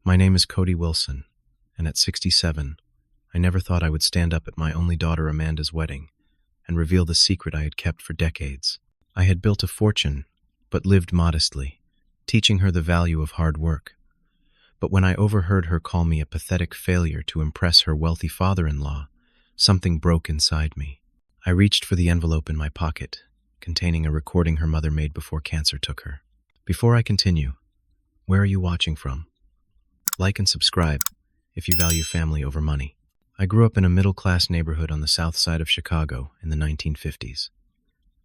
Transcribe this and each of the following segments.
My name is Cody Wilson, and at 67, I never thought I would stand up at my only daughter Amanda's wedding and reveal the secret I had kept for decades. I had built a fortune, but lived modestly, teaching her the value of hard work. But when I overheard her call me a pathetic failure to impress her wealthy father-in-law, something broke inside me. I reached for the envelope in my pocket, containing a recording her mother made before cancer took her. Before I continue, where are you watching from? Like and subscribe if you value family over money. I grew up in a middle-class neighborhood on the south side of Chicago in the 1950s.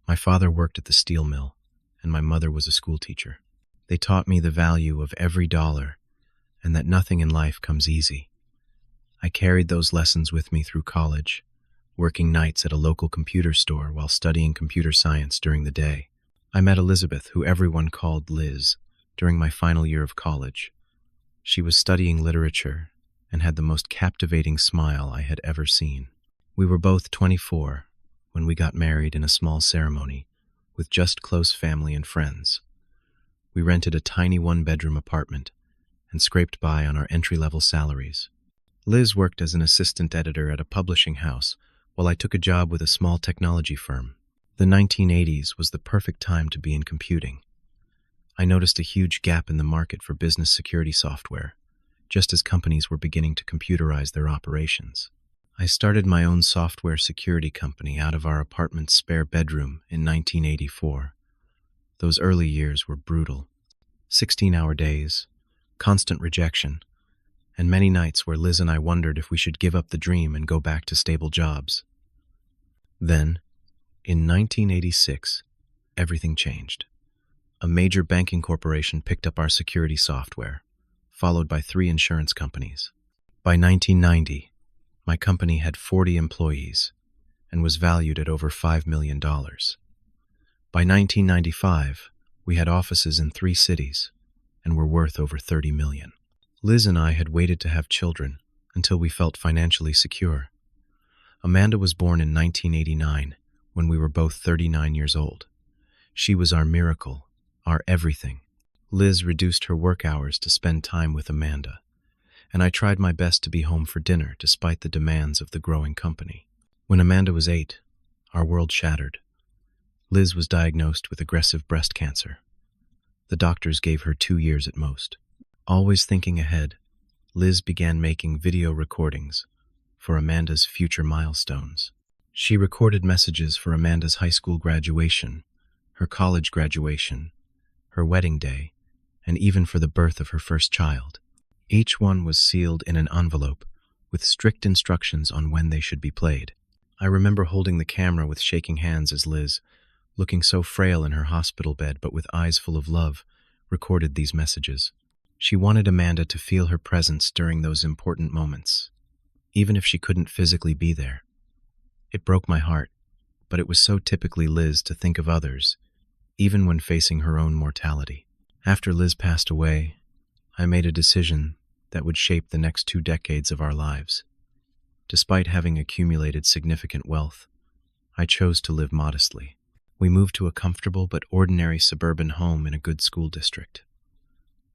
My father worked at the steel mill, and my mother was a schoolteacher. They taught me the value of every dollar and that nothing in life comes easy. I carried those lessons with me through college, working nights at a local computer store while studying computer science during the day. I met Elizabeth, who everyone called Liz, during my final year of college. She was studying literature and had the most captivating smile I had ever seen. We were both 24 when we got married in a small ceremony with just close family and friends. We rented a tiny one-bedroom apartment and scraped by on our entry-level salaries. Liz worked as an assistant editor at a publishing house while I took a job with a small technology firm. The 1980s was the perfect time to be in computing. I noticed a huge gap in the market for business security software, just as companies were beginning to computerize their operations. I started my own software security company out of our apartment's spare bedroom in 1984. Those early years were brutal. 16-hour days, constant rejection, and many nights where Liz and I wondered if we should give up the dream and go back to stable jobs. Then, in 1986, everything changed. A major banking corporation picked up our security software, followed by 3 insurance companies. By 1990, my company had 40 employees and was valued at over $5 million. By 1995, we had offices in 3 cities and were worth over $30 million. Liz and I had waited to have children until we felt financially secure. Amanda was born in 1989 when we were both 39 years old. She was our miracle, our everything. Liz reduced her work hours to spend time with Amanda, and I tried my best to be home for dinner despite the demands of the growing company. When Amanda was 8, our world shattered. Liz was diagnosed with aggressive breast cancer. The doctors gave her 2 years at most. Always thinking ahead, Liz began making video recordings for Amanda's future milestones. She recorded messages for Amanda's high school graduation, her college graduation, her wedding day, and even for the birth of her first child. Each one was sealed in an envelope with strict instructions on when they should be played. I remember holding the camera with shaking hands as Liz, looking so frail in her hospital bed but with eyes full of love, recorded these messages. She wanted Amanda to feel her presence during those important moments, even if she couldn't physically be there. It broke my heart, but it was so typically Liz to think of others, even when facing her own mortality. After Liz passed away, I made a decision that would shape the next 2 decades of our lives. Despite having accumulated significant wealth, I chose to live modestly. We moved to a comfortable but ordinary suburban home in a good school district.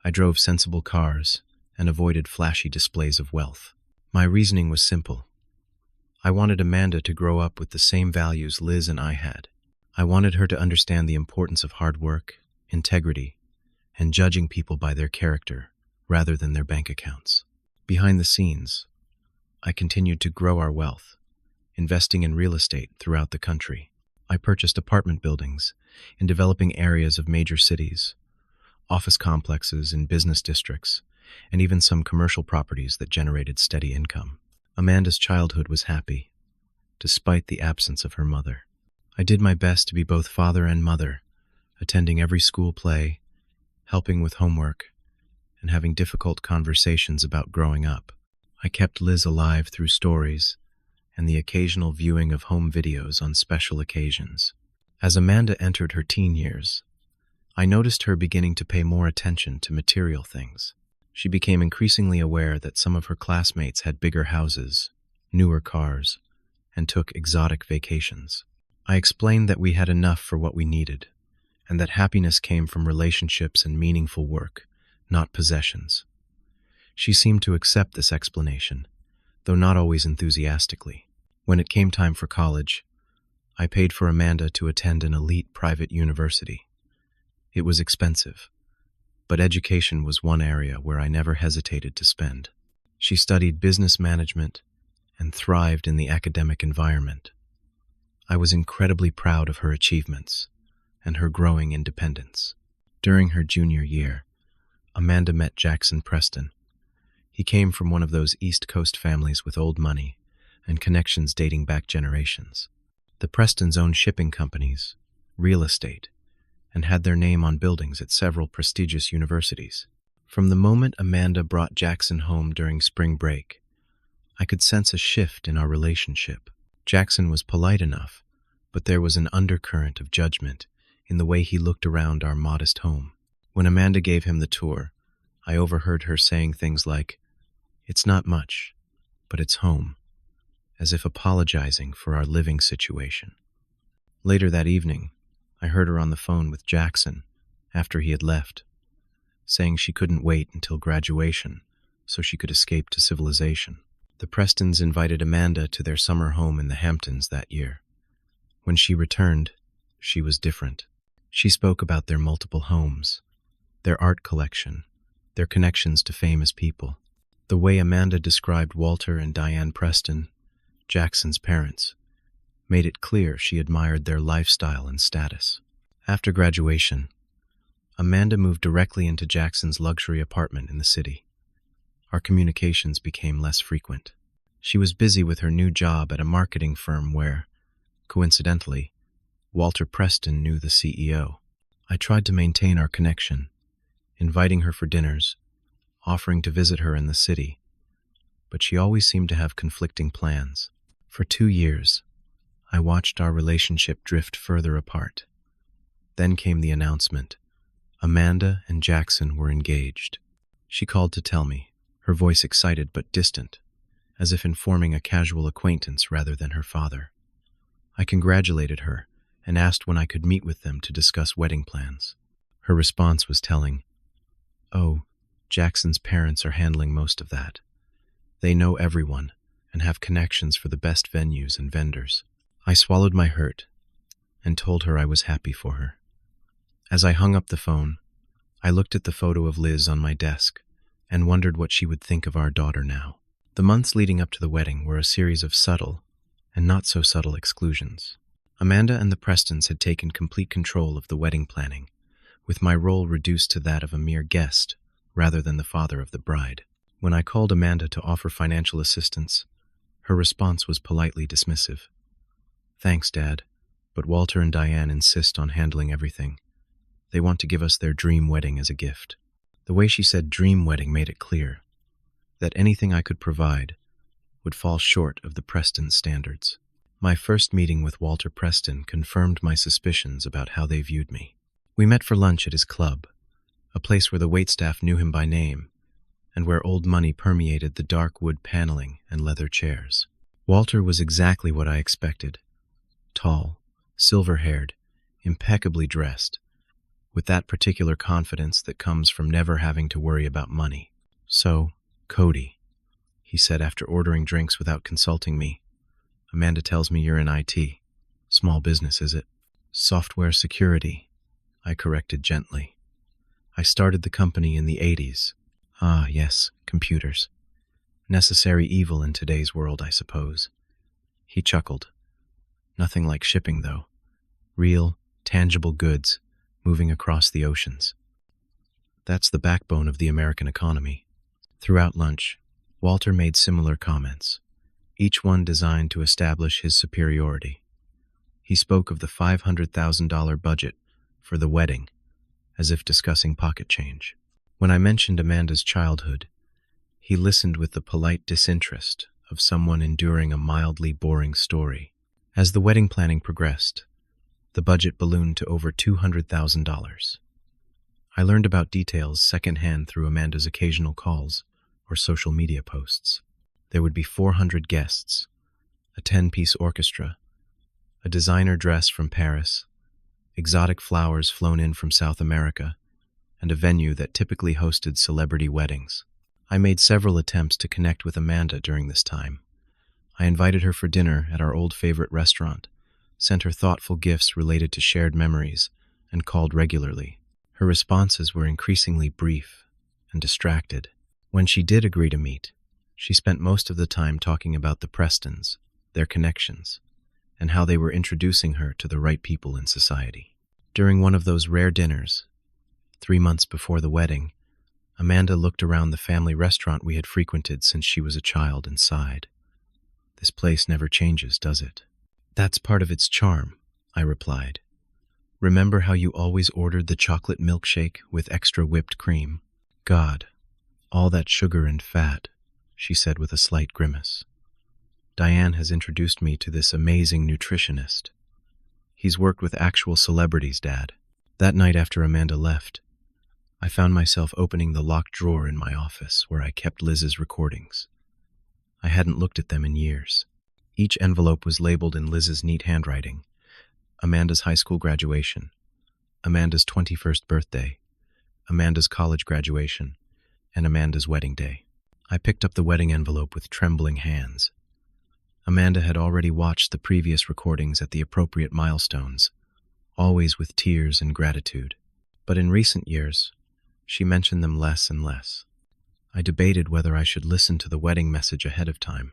I drove sensible cars and avoided flashy displays of wealth. My reasoning was simple. I wanted Amanda to grow up with the same values Liz and I had. I wanted her to understand the importance of hard work, integrity, and judging people by their character rather than their bank accounts. Behind the scenes, I continued to grow our wealth, investing in real estate throughout the country. I purchased apartment buildings in developing areas of major cities, office complexes in business districts, and even some commercial properties that generated steady income. Amanda's childhood was happy, despite the absence of her mother. I did my best to be both father and mother, attending every school play, helping with homework, and having difficult conversations about growing up. I kept Liz alive through stories and the occasional viewing of home videos on special occasions. As Amanda entered her teen years, I noticed her beginning to pay more attention to material things. She became increasingly aware that some of her classmates had bigger houses, newer cars, and took exotic vacations. I explained that we had enough for what we needed, and that happiness came from relationships and meaningful work, not possessions. She seemed to accept this explanation, though not always enthusiastically. When it came time for college, I paid for Amanda to attend an elite private university. It was expensive, but education was one area where I never hesitated to spend. She studied business management and thrived in the academic environment. I was incredibly proud of her achievements and her growing independence. During her junior year, Amanda met Jackson Preston. He came from one of those East Coast families with old money and connections dating back generations. The Prestons owned shipping companies, real estate, and had their name on buildings at several prestigious universities. From the moment Amanda brought Jackson home during spring break, I could sense a shift in our relationship. Jackson was polite enough, but there was an undercurrent of judgment in the way he looked around our modest home. When Amanda gave him the tour, I overheard her saying things like, "It's not much, but it's home," as if apologizing for our living situation. Later that evening, I heard her on the phone with Jackson after he had left, saying she couldn't wait until graduation so she could escape to civilization. The Prestons invited Amanda to their summer home in the Hamptons that year. When she returned, she was different. She spoke about their multiple homes, their art collection, their connections to famous people. The way Amanda described Walter and Diane Preston, Jackson's parents, made it clear she admired their lifestyle and status. After graduation, Amanda moved directly into Jackson's luxury apartment in the city. Our communications became less frequent. She was busy with her new job at a marketing firm where, coincidentally, Walter Preston knew the CEO. I tried to maintain our connection, inviting her for dinners, offering to visit her in the city, but she always seemed to have conflicting plans. For 2 years, I watched our relationship drift further apart. Then came the announcement. Amanda and Jackson were engaged. She called to tell me, her voice excited but distant, as if informing a casual acquaintance rather than her father. I congratulated her and asked when I could meet with them to discuss wedding plans. Her response was telling, "Oh, Jackson's parents are handling most of that. They know everyone and have connections for the best venues and vendors." I swallowed my hurt and told her I was happy for her. As I hung up the phone, I looked at the photo of Liz on my desk and wondered what she would think of our daughter now. The months leading up to the wedding were a series of subtle and not so subtle exclusions. Amanda and the Prestons had taken complete control of the wedding planning, with my role reduced to that of a mere guest rather than the father of the bride. When I called Amanda to offer financial assistance, her response was politely dismissive. "Thanks, Dad, but Walter and Diane insist on handling everything. They want to give us their dream wedding as a gift." The way she said dream wedding made it clear that anything I could provide would fall short of the Preston standards. My first meeting with Walter Preston confirmed my suspicions about how they viewed me. We met for lunch at his club, a place where the waitstaff knew him by name, and where old money permeated the dark wood paneling and leather chairs. Walter was exactly what I expected. Tall, silver-haired, impeccably dressed, with that particular confidence that comes from never having to worry about money. "So, Cody," he said after ordering drinks without consulting me, "Amanda tells me you're in IT. Small business, is it?" "Software security," I corrected gently. "I started the company in the 80s. Ah, yes, computers. Necessary evil in today's world, I suppose." He chuckled. "Nothing like shipping, though. Real, tangible goods moving across the oceans. That's the backbone of the American economy." Throughout lunch, Walter made similar comments, each one designed to establish his superiority. He spoke of the $500,000 budget for the wedding, as if discussing pocket change. When I mentioned Amanda's childhood, he listened with the polite disinterest of someone enduring a mildly boring story. As the wedding planning progressed, the budget ballooned to over $200,000. I learned about details secondhand through Amanda's occasional calls or social media posts. There would be 400 guests, a 10-piece orchestra, a designer dress from Paris, exotic flowers flown in from South America, and a venue that typically hosted celebrity weddings. I made several attempts to connect with Amanda during this time. I invited her for dinner at our old favorite restaurant, sent her thoughtful gifts related to shared memories, and called regularly. Her responses were increasingly brief and distracted. When she did agree to meet, she spent most of the time talking about the Prestons, their connections, and how they were introducing her to the right people in society. During one of those rare dinners, 3 months before the wedding, Amanda looked around the family restaurant we had frequented since she was a child and sighed. "This place never changes, does it?" "That's part of its charm," I replied. "Remember how you always ordered the chocolate milkshake with extra whipped cream?" "God, all that sugar and fat," she said with a slight grimace. "Diane has introduced me to this amazing nutritionist. He's worked with actual celebrities, Dad." That night after Amanda left, I found myself opening the locked drawer in my office where I kept Liz's recordings. I hadn't looked at them in years. Each envelope was labeled in Liz's neat handwriting: Amanda's high school graduation, Amanda's 21st birthday, Amanda's college graduation, and Amanda's wedding day. I picked up the wedding envelope with trembling hands. Amanda had already watched the previous recordings at the appropriate milestones, always with tears and gratitude. But in recent years, she mentioned them less and less. I debated whether I should listen to the wedding message ahead of time.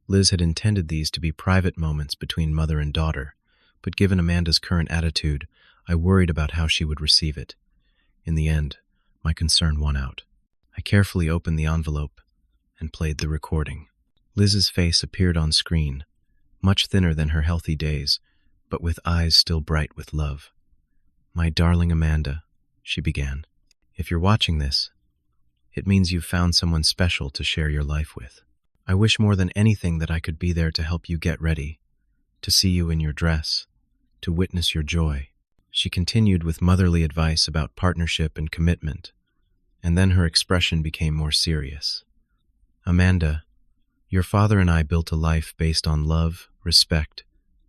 Liz had intended these to be private moments between mother and daughter, but given Amanda's current attitude, I worried about how she would receive it. In the end, my concern won out. I carefully opened the envelope and played the recording. Liz's face appeared on screen, much thinner than her healthy days, but with eyes still bright with love. "My darling Amanda," she began, "if you're watching this, it means you've found someone special to share your life with. I wish more than anything that I could be there to help you get ready, to see you in your dress, to witness your joy." She continued with motherly advice about partnership and commitment, and then her expression became more serious. "Amanda, your father and I built a life based on love, respect,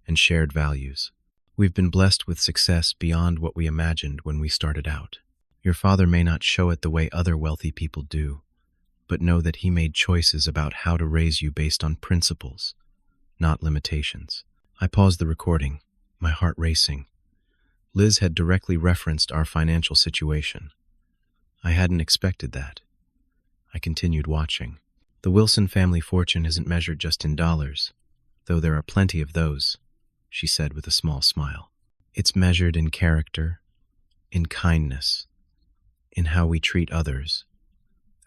and shared values. We've been blessed with success beyond what we imagined when we started out. Your father may not show it the way other wealthy people do, but know that he made choices about how to raise you based on principles, not limitations." I paused the recording, my heart racing. Liz had directly referenced our financial situation. I hadn't expected that. I continued watching. "The Wilson family fortune isn't measured just in dollars, though there are plenty of those," she said with a small smile. "It's measured in character, in kindness, in how we treat others,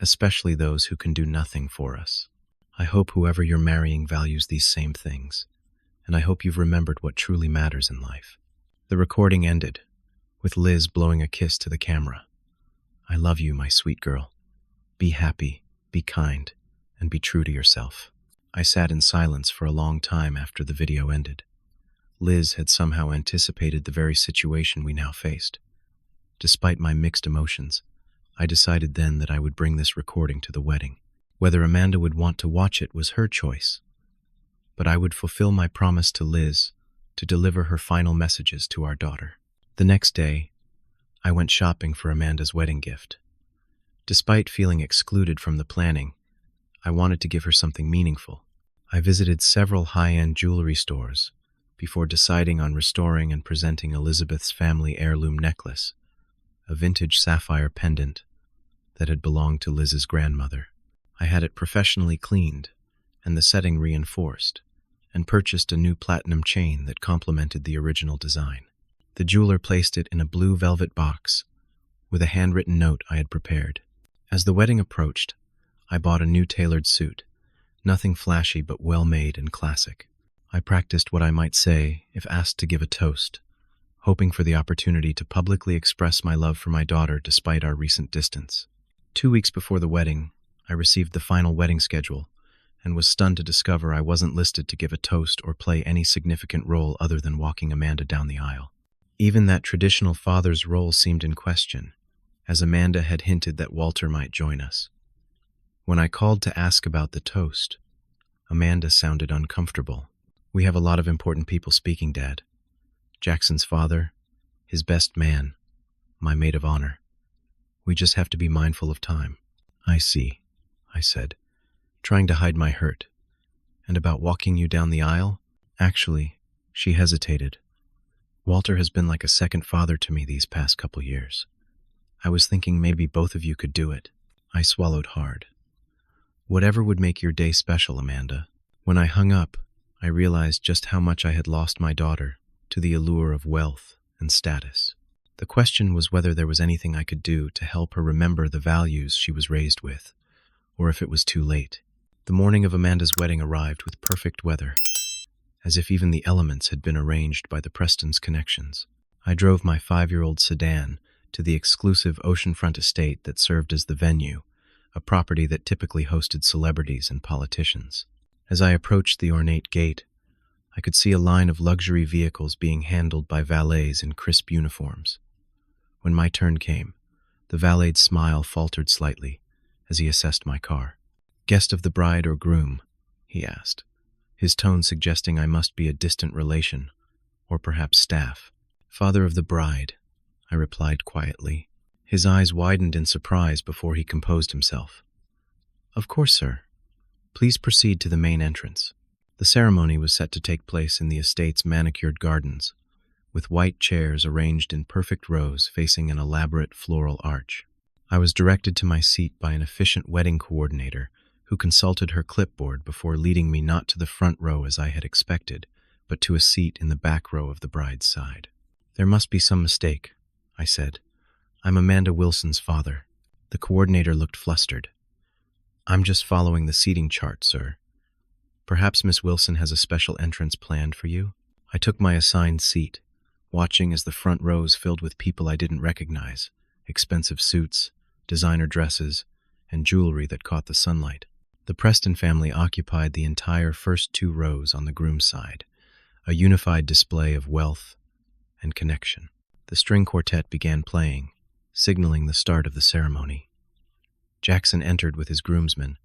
especially those who can do nothing for us. I hope whoever you're marrying values these same things, and I hope you've remembered what truly matters in life." The recording ended, with Liz blowing a kiss to the camera. "I love you, my sweet girl. Be happy, be kind, and be true to yourself." I sat in silence for a long time after the video ended. Liz had somehow anticipated the very situation we now faced. Despite my mixed emotions, I decided then that I would bring this recording to the wedding. Whether Amanda would want to watch it was her choice, but I would fulfill my promise to Liz to deliver her final messages to our daughter. The next day, I went shopping for Amanda's wedding gift. Despite feeling excluded from the planning, I wanted to give her something meaningful. I visited several high-end jewelry stores before deciding on restoring and presenting Elizabeth's family heirloom necklace, a vintage sapphire pendant that had belonged to Liz's grandmother. I had it professionally cleaned and the setting reinforced, and purchased a new platinum chain that complemented the original design. The jeweler placed it in a blue velvet box with a handwritten note I had prepared. As the wedding approached, I bought a new tailored suit, nothing flashy but well-made and classic. I practiced what I might say if asked to give a toast, hoping for the opportunity to publicly express my love for my daughter despite our recent distance. 2 weeks before the wedding, I received the final wedding schedule and was stunned to discover I wasn't listed to give a toast or play any significant role other than walking Amanda down the aisle. Even that traditional father's role seemed in question, as Amanda had hinted that Walter might join us. When I called to ask about the toast, Amanda sounded uncomfortable. "We have a lot of important people speaking, Dad. Jackson's father, his best man, my maid of honor. We just have to be mindful of time." "I see," I said, trying to hide my hurt. And about walking you down the aisle? Actually, she hesitated. Walter has been like a second father to me these past couple years. I was thinking maybe both of you could do it. I swallowed hard. Whatever would make your day special, Amanda. When I hung up, I realized just how much I had lost my daughter to the allure of wealth and status. The question was whether there was anything I could do to help her remember the values she was raised with, or if it was too late. The morning of Amanda's wedding arrived with perfect weather, as if even the elements had been arranged by the Prestons' connections. I drove my 5-year-old sedan to the exclusive oceanfront estate that served as the venue, a property that typically hosted celebrities and politicians. As I approached the ornate gate, I could see a line of luxury vehicles being handled by valets in crisp uniforms. When my turn came, the valet's smile faltered slightly as he assessed my car. "Guest of the bride or groom?" he asked, his tone suggesting I must be a distant relation, or perhaps staff. "Father of the bride," I replied quietly. His eyes widened in surprise before he composed himself. "Of course, sir. Please proceed to the main entrance." The ceremony was set to take place in the estate's manicured gardens, with white chairs arranged in perfect rows facing an elaborate floral arch. I was directed to my seat by an efficient wedding coordinator who consulted her clipboard before leading me not to the front row as I had expected, but to a seat in the back row of the bride's side. "There must be some mistake," I said. "I'm Amanda Wilson's father." The coordinator looked flustered. "I'm just following the seating chart, sir. Perhaps Miss Wilson has a special entrance planned for you?" I took my assigned seat, watching as the front rows filled with people I didn't recognize, expensive suits, designer dresses, and jewelry that caught the sunlight. The Preston family occupied the entire first 2 rows on the groom's side, a unified display of wealth and connection. The string quartet began playing, signaling the start of the ceremony. Jackson entered with his groomsmen,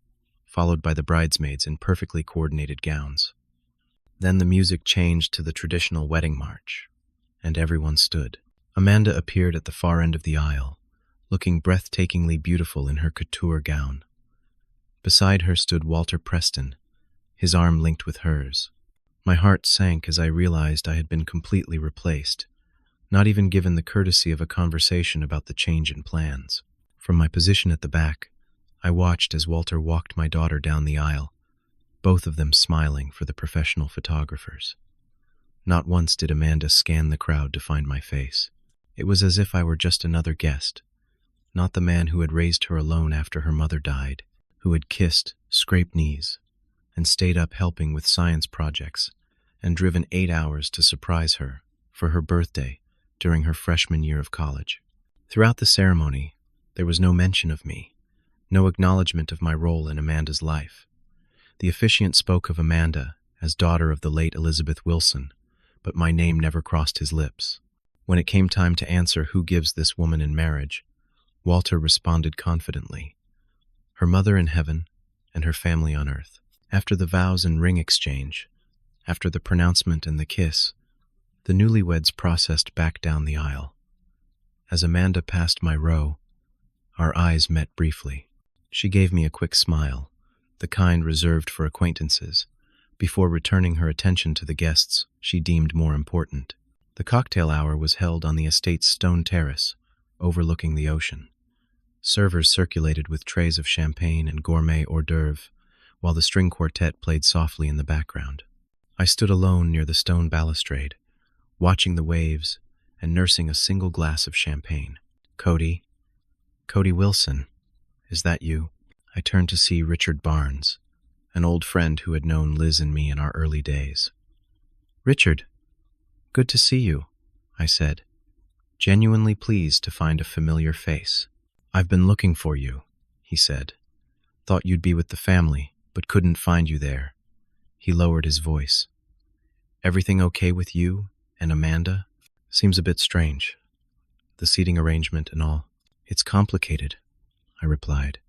followed by the bridesmaids in perfectly coordinated gowns. Then the music changed to the traditional wedding march, and everyone stood. Amanda appeared at the far end of the aisle, looking breathtakingly beautiful in her couture gown. Beside her stood Walter Preston, his arm linked with hers. My heart sank as I realized I had been completely replaced, not even given the courtesy of a conversation about the change in plans. From my position at the back, I watched as Walter walked my daughter down the aisle, both of them smiling for the professional photographers. Not once did Amanda scan the crowd to find my face. It was as if I were just another guest, not the man who had raised her alone after her mother died, who had kissed, scraped knees, and stayed up helping with science projects, and driven 8 hours to surprise her for her birthday during her freshman year of college. Throughout the ceremony, there was no mention of me, no acknowledgement of my role in Amanda's life. The officiant spoke of Amanda as daughter of the late Elizabeth Wilson, but my name never crossed his lips. When it came time to answer who gives this woman in marriage, Walter responded confidently, "Her mother in heaven and her family on earth." After the vows and ring exchange, after the pronouncement and the kiss, the newlyweds processed back down the aisle. As Amanda passed my row, our eyes met briefly. She gave me a quick smile, the kind reserved for acquaintances, before returning her attention to the guests she deemed more important. The cocktail hour was held on the estate's stone terrace, overlooking the ocean. Servers circulated with trays of champagne and gourmet hors d'oeuvre, while the string quartet played softly in the background. I stood alone near the stone balustrade, watching the waves and nursing a single glass of champagne. Cody Wilson, is that you?" I turned to see Richard Barnes, an old friend who had known Liz and me in our early days. "Richard, good to see you," I said, genuinely pleased to find a familiar face. "I've been looking for you," he said. "Thought you'd be with the family, but couldn't find you there." He lowered his voice. "Everything okay with you and Amanda?" "Seems a bit strange. The seating arrangement and all." "It's complicated," I replied,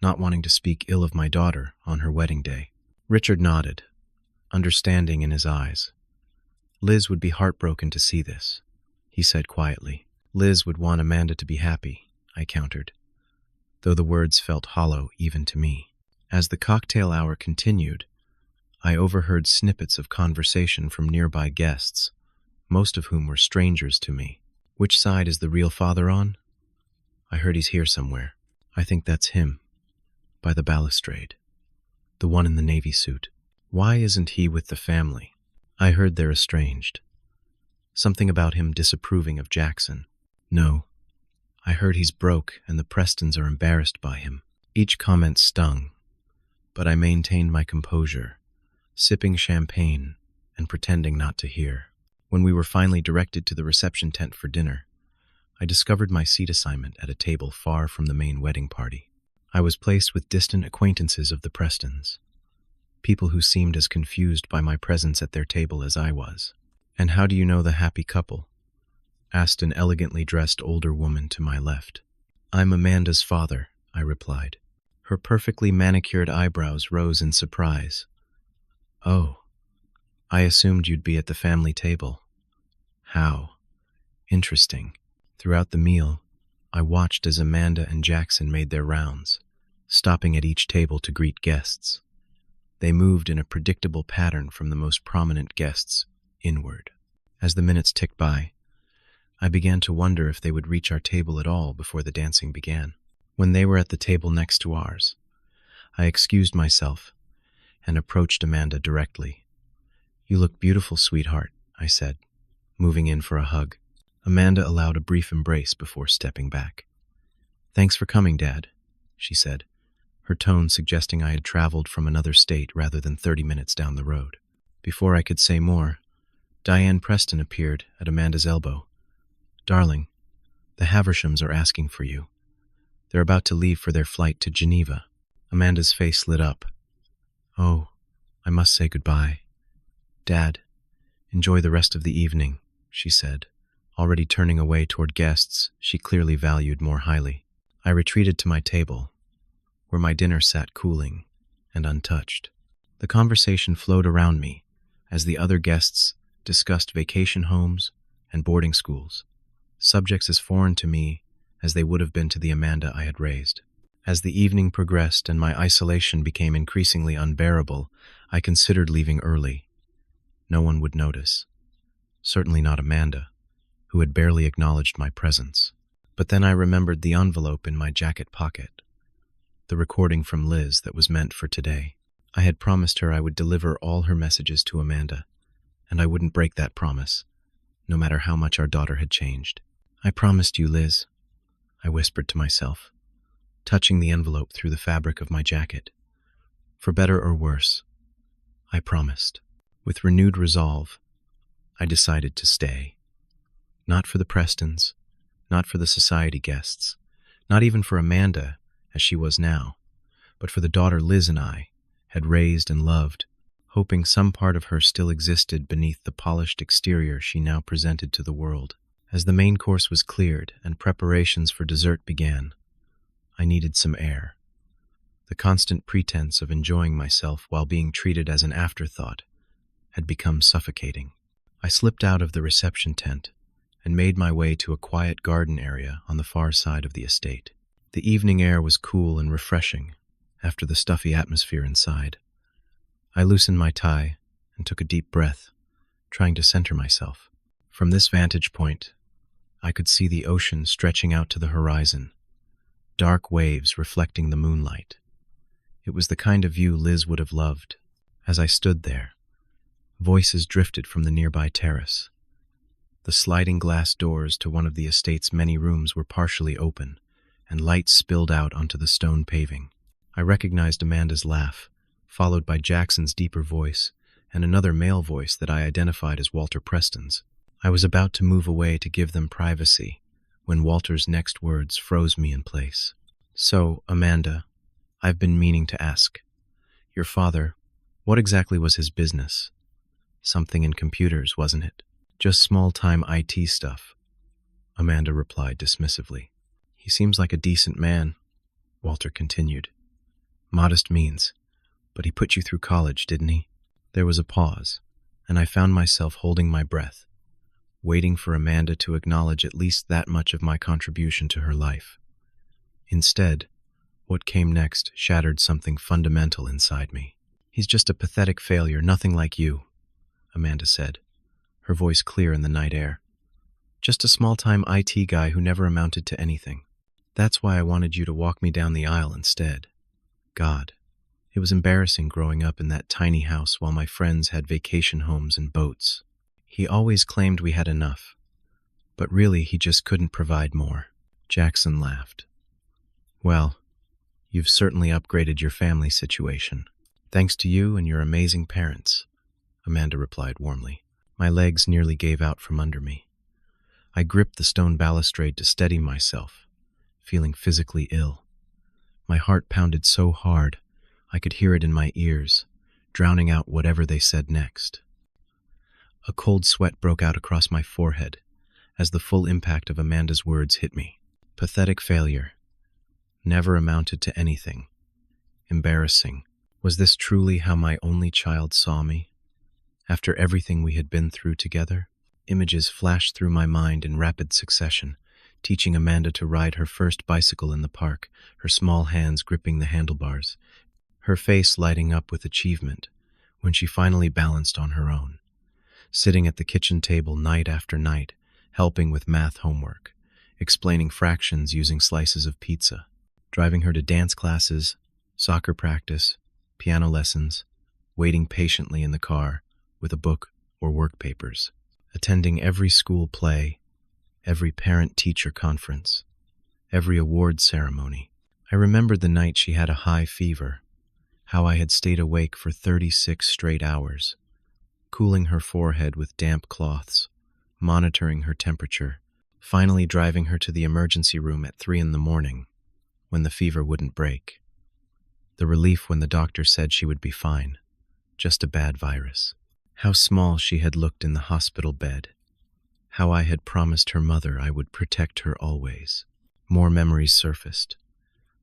not wanting to speak ill of my daughter on her wedding day. Richard nodded, understanding in his eyes. "Liz would be heartbroken to see this," he said quietly. "Liz would want Amanda to be happy," I countered, though the words felt hollow even to me. As the cocktail hour continued, I overheard snippets of conversation from nearby guests, most of whom were strangers to me. "Which side is the real father on?" "I heard he's here somewhere." "I think that's him, by the balustrade. The one in the navy suit." "Why isn't he with the family?" "I heard they're estranged. Something about him disapproving of Jackson." "No. I heard he's broke and the Prestons are embarrassed by him." Each comment stung, but I maintained my composure, sipping champagne and pretending not to hear. When we were finally directed to the reception tent for dinner, I discovered my seat assignment at a table far from the main wedding party. I was placed with distant acquaintances of the Prestons, people who seemed as confused by my presence at their table as I was. "And how do you know the happy couple?" asked an elegantly dressed older woman to my left. "I'm Amanda's father," I replied. Her perfectly manicured eyebrows rose in surprise. "Oh, I assumed you'd be at the family table. How interesting." Throughout the meal, I watched as Amanda and Jackson made their rounds, stopping at each table to greet guests. They moved in a predictable pattern from the most prominent guests inward. As the minutes ticked by, I began to wonder if they would reach our table at all before the dancing began. When they were at the table next to ours, I excused myself and approached Amanda directly. "You look beautiful, sweetheart," I said, moving in for a hug. Amanda allowed a brief embrace before stepping back. "Thanks for coming, Dad," she said, her tone suggesting I had traveled from another state rather than 30 minutes down the road. Before I could say more, Diane Preston appeared at Amanda's elbow. "Darling, the Havershams are asking for you. They're about to leave for their flight to Geneva." Amanda's face lit up. "Oh, I must say goodbye. Dad, enjoy the rest of the evening," she said, already turning away toward guests she clearly valued more highly. I retreated to my table, where my dinner sat cooling and untouched. The conversation flowed around me as the other guests discussed vacation homes and boarding schools, subjects as foreign to me as they would have been to the Amanda I had raised. As the evening progressed and my isolation became increasingly unbearable, I considered leaving early. No one would notice. Certainly not Amanda, who had barely acknowledged my presence. But then I remembered the envelope in my jacket pocket, the recording from Liz that was meant for today. I had promised her I would deliver all her messages to Amanda, and I wouldn't break that promise, no matter how much our daughter had changed. "I promised you, Liz," I whispered to myself, touching the envelope through the fabric of my jacket. For better or worse, I promised. With renewed resolve, I decided to stay. Not for the Prestons, not for the society guests, not even for Amanda as she was now, but for the daughter Liz and I had raised and loved, hoping some part of her still existed beneath the polished exterior she now presented to the world. As the main course was cleared and preparations for dessert began, I needed some air. The constant pretense of enjoying myself while being treated as an afterthought had become suffocating. I slipped out of the reception tent and made my way to a quiet garden area on the far side of the estate. The evening air was cool and refreshing after the stuffy atmosphere inside. I loosened my tie and took a deep breath, trying to center myself. From this vantage point, I could see the ocean stretching out to the horizon, dark waves reflecting the moonlight. It was the kind of view Liz would have loved. As I stood there, voices drifted from the nearby terrace. The sliding glass doors to one of the estate's many rooms were partially open, and light spilled out onto the stone paving. I recognized Amanda's laugh, followed by Jackson's deeper voice, and another male voice that I identified as Walter Preston's. I was about to move away to give them privacy when Walter's next words froze me in place. "So, Amanda, I've been meaning to ask. Your father, what exactly was his business? Something in computers, wasn't it?" "Just small-time IT stuff," Amanda replied dismissively. "He seems like a decent man," Walter continued. "Modest means, but he put you through college, didn't he?" There was a pause, and I found myself holding my breath, waiting for Amanda to acknowledge at least that much of my contribution to her life. Instead, What came next shattered something fundamental inside me. "He's just a pathetic failure, nothing like you," Amanda said, her voice clear in the night air. "Just a small-time IT guy who never amounted to anything. That's why I wanted you to walk me down the aisle instead." God, it was embarrassing growing up in that tiny house while my friends had vacation homes and boats. He always claimed we had enough, but really he just couldn't provide more. Jackson laughed. "Well, you've certainly upgraded your family situation. Thanks to you and your amazing parents," Amanda replied warmly. My legs nearly gave out from under me. I gripped the stone balustrade to steady myself, feeling physically ill. My heart pounded so hard, I could hear it in my ears, drowning out whatever they said next. A cold sweat broke out across my forehead as the full impact of Amanda's words hit me. Pathetic failure. Never amounted to anything. Embarrassing. Was this truly how my only child saw me? After everything we had been through together? Images flashed through my mind in rapid succession, teaching Amanda to ride her first bicycle in the park, her small hands gripping the handlebars, her face lighting up with achievement when she finally balanced on her own, sitting at the kitchen table night after night, helping with math homework, explaining fractions using slices of pizza, driving her to dance classes, soccer practice, piano lessons, waiting patiently in the car with a book or work papers, attending every school play, every parent-teacher conference, every award ceremony. I remembered the night she had a high fever, how I had stayed awake for 36 straight hours, cooling her forehead with damp cloths, monitoring her temperature, finally driving her to the emergency room at 3 a.m. when the fever wouldn't break. The relief when the doctor said she would be fine, just a bad virus. How small she had looked in the hospital bed. How I had promised her mother I would protect her always. More memories surfaced.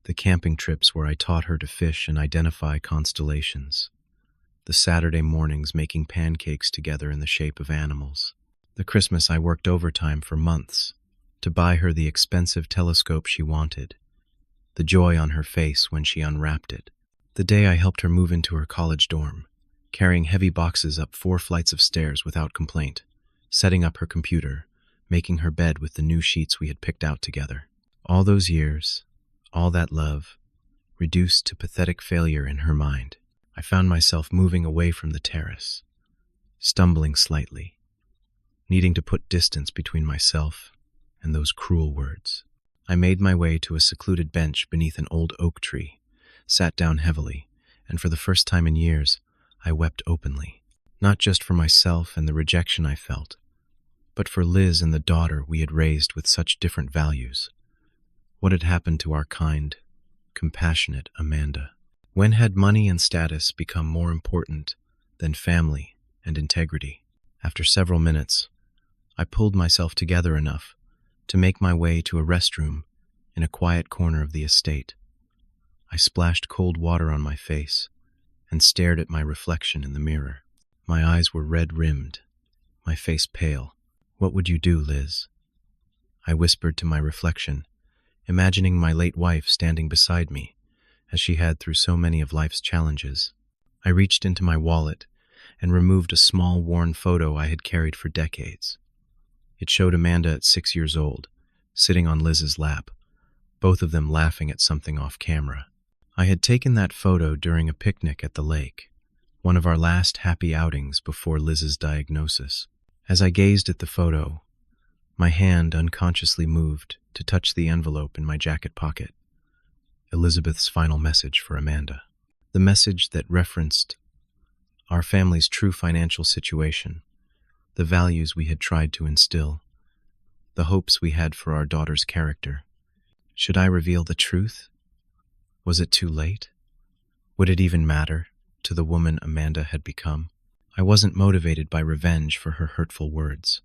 The camping trips where I taught her to fish and identify constellations. The Saturday mornings making pancakes together in the shape of animals. The Christmas I worked overtime for months to buy her the expensive telescope she wanted. The joy on her face when she unwrapped it. The day I helped her move into her college dorm, carrying heavy boxes up 4 flights of stairs without complaint, setting up her computer, making her bed with the new sheets we had picked out together. All those years, all that love, reduced to pathetic failure in her mind. I found myself moving away from the terrace, stumbling slightly, needing to put distance between myself and those cruel words. I made my way to a secluded bench beneath an old oak tree, sat down heavily, and for the first time in years, I wept openly, not just for myself and the rejection I felt, but for Liz and the daughter we had raised with such different values. What had happened to our kind, compassionate Amanda? When had money and status become more important than family and integrity? After several minutes, I pulled myself together enough to make my way to a restroom in a quiet corner of the estate. I splashed cold water on my face and stared at my reflection in the mirror. My eyes were red-rimmed, my face pale. "What would you do, Liz?" I whispered to my reflection, imagining my late wife standing beside me, as she had through so many of life's challenges. I reached into my wallet and removed a small, worn photo I had carried for decades. It showed Amanda at 6 years old, sitting on Liz's lap, both of them laughing at something off camera. I had taken that photo during a picnic at the lake, one of our last happy outings before Liz's diagnosis. As I gazed at the photo, my hand unconsciously moved to touch the envelope in my jacket pocket. Elizabeth's final message for Amanda. The message that referenced our family's true financial situation, the values we had tried to instill, the hopes we had for our daughter's character. Should I reveal the truth? Was it too late? Would it even matter to the woman Amanda had become? I wasn't motivated by revenge for her hurtful words.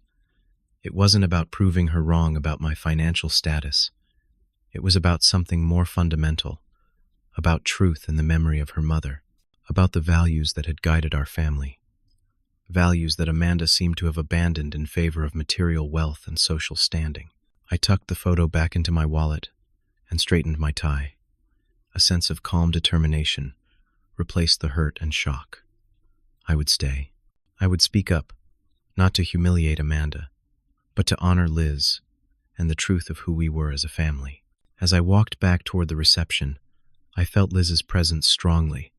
It wasn't about proving her wrong about my financial status. It was about something more fundamental, about truth in the memory of her mother, about the values that had guided our family, values that Amanda seemed to have abandoned in favor of material wealth and social standing. I tucked the photo back into my wallet and straightened my tie. A sense of calm determination replaced the hurt and shock. I would stay. I would speak up, not to humiliate Amanda, but to honor Liz and the truth of who we were as a family. As I walked back toward the reception, I felt Liz's presence strongly,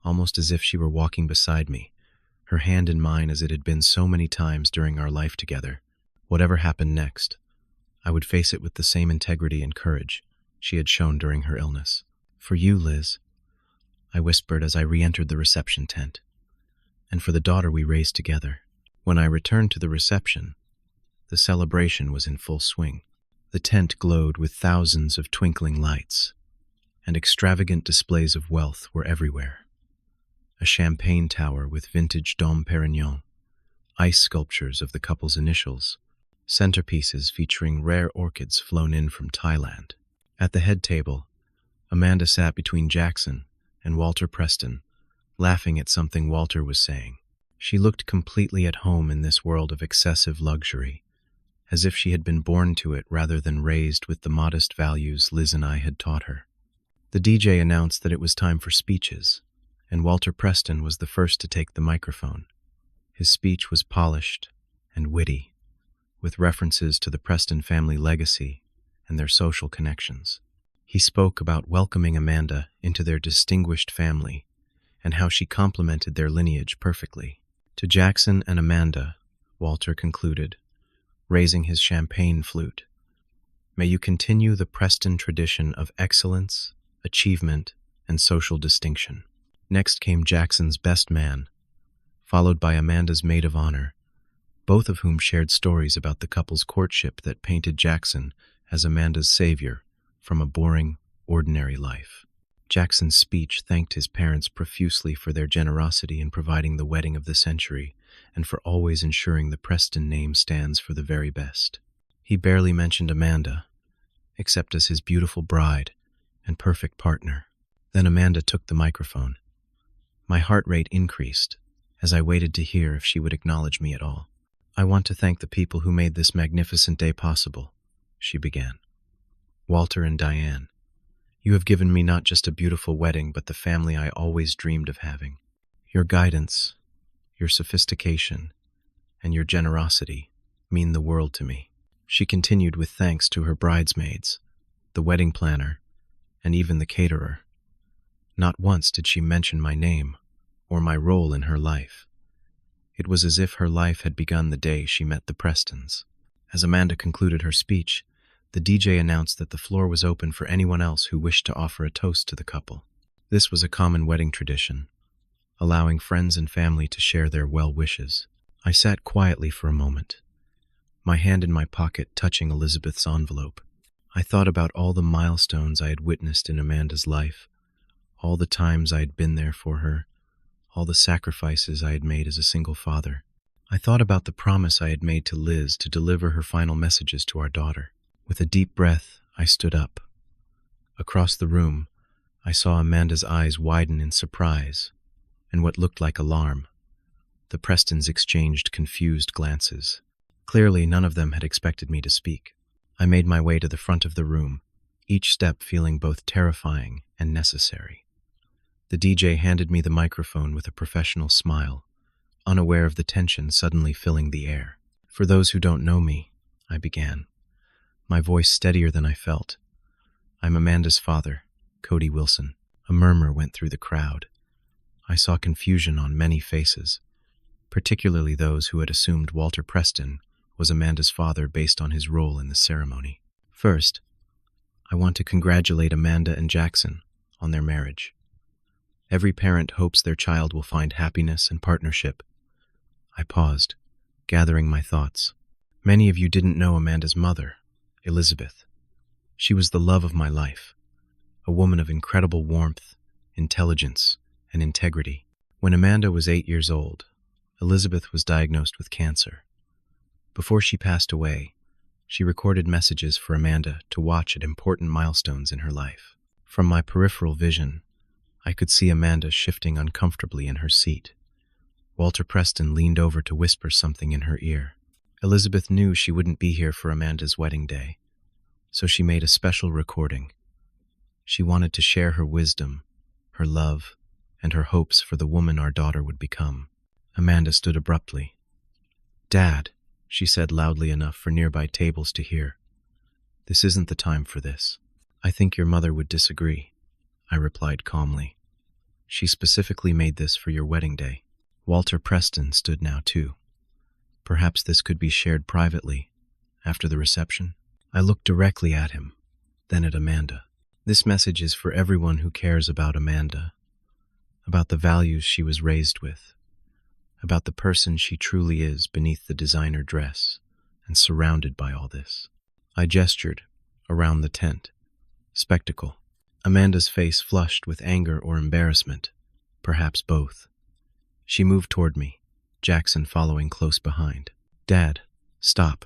almost as if she were walking beside me, her hand in mine as it had been so many times during our life together. Whatever happened next, I would face it with the same integrity and courage she had shown during her illness. For you, Liz, I whispered as I re-entered the reception tent, and for the daughter we raised together. When I returned to the reception, the celebration was in full swing. The tent glowed with thousands of twinkling lights, and extravagant displays of wealth were everywhere. A champagne tower with vintage Dom Perignon, ice sculptures of the couple's initials, centerpieces featuring rare orchids flown in from Thailand. At the head table, Amanda sat between Jackson and Walter Preston, laughing at something Walter was saying. She looked completely at home in this world of excessive luxury, as if she had been born to it rather than raised with the modest values Liz and I had taught her. The DJ announced that it was time for speeches, and Walter Preston was the first to take the microphone. His speech was polished and witty, with references to the Preston family legacy and their social connections. He spoke about welcoming Amanda into their distinguished family and how she complemented their lineage perfectly. To Jackson and Amanda, Walter concluded, raising his champagne flute, "May you continue the Preston tradition of excellence, achievement, and social distinction." Next came Jackson's best man, followed by Amanda's maid of honor, both of whom shared stories about the couple's courtship that painted Jackson as Amanda's savior from a boring, ordinary life. Jackson's speech thanked his parents profusely for their generosity in providing the wedding of the century and for always ensuring the Preston name stands for the very best. He barely mentioned Amanda, except as his beautiful bride and perfect partner. Then Amanda took the microphone. My heart rate increased as I waited to hear if she would acknowledge me at all. "I want to thank the people who made this magnificent day possible," she began. "Walter and Diane, you have given me not just a beautiful wedding, but the family I always dreamed of having. Your guidance, your sophistication, and your generosity mean the world to me." She continued with thanks to her bridesmaids, the wedding planner, and even the caterer. Not once did she mention my name or my role in her life. It was as if her life had begun the day she met the Prestons. As Amanda concluded her speech, the DJ announced that the floor was open for anyone else who wished to offer a toast to the couple. This was a common wedding tradition, allowing friends and family to share their well wishes. I sat quietly for a moment, my hand in my pocket touching Elizabeth's envelope. I thought about all the milestones I had witnessed in Amanda's life, all the times I had been there for her, all the sacrifices I had made as a single father. I thought about the promise I had made to Liz to deliver her final messages to our daughter. With a deep breath, I stood up. Across the room, I saw Amanda's eyes widen in surprise and what looked like alarm. The Prestons exchanged confused glances. Clearly, none of them had expected me to speak. I made my way to the front of the room, each step feeling both terrifying and necessary. The DJ handed me the microphone with a professional smile, unaware of the tension suddenly filling the air. "For those who don't know me," I began, my voice steadier than I felt, "I'm Amanda's father, Cody Wilson." A murmur went through the crowd. I saw confusion on many faces, particularly those who had assumed Walter Preston was Amanda's father based on his role in the ceremony. First, I want to congratulate Amanda and Jackson on their marriage. Every parent hopes their child will find happiness and partnership. I paused, gathering my thoughts. Many of you didn't know Amanda's mother, Elizabeth. She was the love of my life, a woman of incredible warmth, intelligence, and integrity. When Amanda was 8 years old, Elizabeth was diagnosed with cancer. Before she passed away, she recorded messages for Amanda to watch at important milestones in her life. From my peripheral vision, I could see Amanda shifting uncomfortably in her seat. Walter Preston leaned over to whisper something in her ear. Elizabeth knew she wouldn't be here for Amanda's wedding day, so she made a special recording. She wanted to share her wisdom, her love, and her hopes for the woman our daughter would become. Amanda stood abruptly. "Dad," she said loudly enough for nearby tables to hear, "this isn't the time for this." "I think your mother would disagree," I replied calmly. "She specifically made this for your wedding day." Walter Preston stood now too. Perhaps this could be shared privately, after the reception? I looked directly at him, then at Amanda. "This message is for everyone who cares about Amanda, about the values she was raised with, about the person she truly is beneath the designer dress and surrounded by all this." I gestured around the tent. "Spectacle." Amanda's face flushed with anger or embarrassment, perhaps both. She moved toward me, Jackson following close behind. "Dad, stop.